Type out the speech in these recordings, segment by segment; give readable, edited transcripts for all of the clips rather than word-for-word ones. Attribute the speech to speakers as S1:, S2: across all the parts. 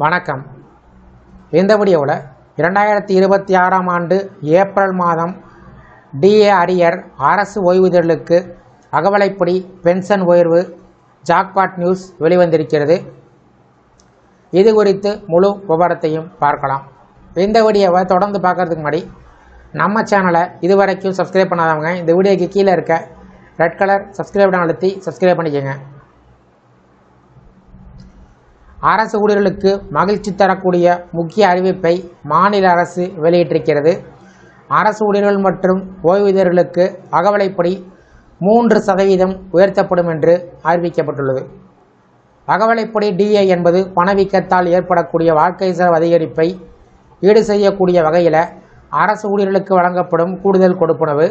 S1: வணக்கம். இந்த வீடியோவில் 2026ஆம் ஆண்டு ஏப்ரல் மாதம் டிஏ அரியர் அரசு ஓய்வூதியர்களுக்கு அகவலைப்படி பென்ஷன் உயர்வு ஜாக்பாட் நியூஸ் வெளிவந்திருக்கிறது. இது குறித்து முழு விவரத்தையும் பார்க்கலாம். இந்த வீடியோவை தொடர்ந்து பார்க்கறதுக்கு முன்னாடி நம்ம சேனலை இதுவரைக்கும் சப்ஸ்கிரைப் பண்ணாதவங்க இந்த வீடியோக்கு கீழே இருக்க ரெட் கலர் சப்ஸ்கிரைப் பட்டன் அழுத்தி சப்ஸ்கிரைப் பண்ணிக்கோங்க. அரசு ஊழியர்களுக்கு மகிழ்ச்சி தரக்கூடிய முக்கிய அறிவிப்பை மாநில அரசு வெளியிட்டிருக்கிறது. அரசு ஊழியர்கள் மற்றும் ஓய்வூதியர்களுக்கு அகவலைப்படி 3% உயர்த்தப்படும் என்று அறிவிக்கப்பட்டுள்ளது. அகவலைப்படி டிஏ என்பது பணவீக்கத்தால் ஏற்படக்கூடிய வாழ்க்கை செலவு அதிகரிப்பை ஈடு செய்யக்கூடிய வகையில் அரசு ஊழியர்களுக்கு வழங்கப்படும் கூடுதல் கொடுப்பனவு.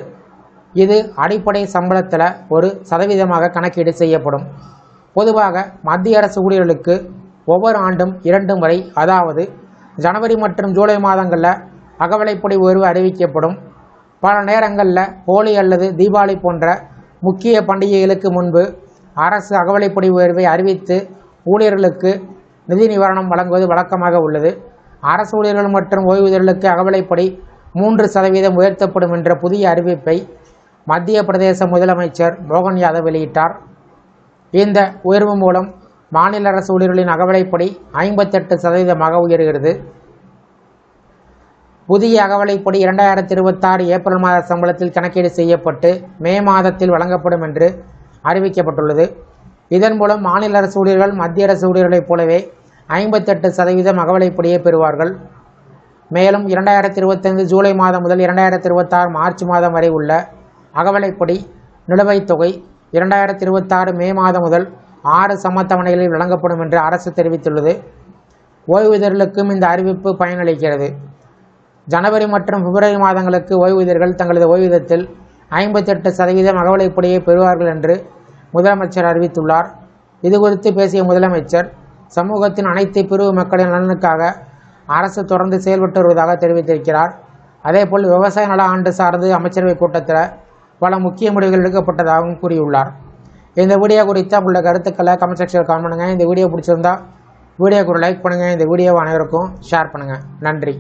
S1: இது அடிப்படை சம்பளத்தில் 1% கணக்கீடு செய்யப்படும். பொதுவாக மத்திய அரசு ஊழியர்களுக்கு ஒவ்வொரு ஆண்டும் 2 முறை, அதாவது ஜனவரி மற்றும் ஜூலை மாதங்களில் அகவலைப்படி உயர்வு அறிவிக்கப்படும். பல நேரங்களில் ஹோலி அல்லது தீபாவளி போன்ற முக்கிய பண்டிகைகளுக்கு முன்பு அரசு அகவலைப்படி உயர்வை அறிவித்து ஊழியர்களுக்கு நிதி நிவாரணம் வழங்குவது வழக்கமாக உள்ளது. அரசு ஊழியர்கள் மற்றும் ஓய்வூதியர்களுக்கு அகவலைப்படி 3% உயர்த்தப்படும் என்ற புதிய அறிவிப்பை மத்திய பிரதேச முதலமைச்சர் மோகன் யாதவ் வெளியிட்டார். இந்த உயர்வு மூலம் மாநில அரசு ஊழியர்களின் அகவலைப்படி 58% உயர்கிறது. புதிய அகவலைப்படி 2026 ஏப்ரல் மாத சம்பளத்தில் கணக்கீடு செய்யப்பட்டு மே மாதத்தில் வழங்கப்படும் என்று அறிவிக்கப்பட்டுள்ளது. இதன் மூலம் மாநில அரசு ஊழியர்கள் மத்திய அரசு ஊழியர்களைப் போலவே 58% அகவலைப்படியை பெறுவார்கள். மேலும் 2025 ஜூலை மாதம் முதல் 2026 மார்ச் மாதம் வரை உள்ள அகவலைப்படி நிலுவைத் தொகை 2026 மே மாதம் முதல் 6 சமத்தவணைகளில் வழங்கப்படும் என்று அரசு தெரிவித்துள்ளது. ஓய்வூதியர்களுக்கும் இந்த அறிவிப்பு பயனளிக்கிறது. ஜனவரி மற்றும் பிப்ரவரி மாதங்களுக்கு ஓய்வூதியர்கள் தங்களது ஓய்வூதியத்தில் 58% அகவலைப்படியை பெறுவார்கள் என்று முதலமைச்சர் அறிவித்துள்ளார். இதுகுறித்து பேசிய முதலமைச்சர், சமூகத்தின் அனைத்து பிரிவு மக்களின் நலனுக்காக அரசு தொடர்ந்து செயல்பட்டு வருவதாக தெரிவித்திருக்கிறார். அதேபோல் விவசாய நல ஆண்டு சார்ந்து அமைச்சரவை கூட்டத்தில் பல முக்கிய முடிவுகள் எடுக்கப்பட்டதாகவும் கூறியுள்ளார். இந்த வீடியோ குறித்து உங்களோட கருத்துக்களை கமெண்ட் செக்ஷனில் கமெண்ட் பண்ணுங்கள். இந்த வீடியோ பிடிச்சிருந்தா வீடியோக்கு ஒரு லைக் பண்ணுங்கள். இந்த வீடியோவை அனைவருக்கும் ஷேர் பண்ணுங்கள். நன்றி.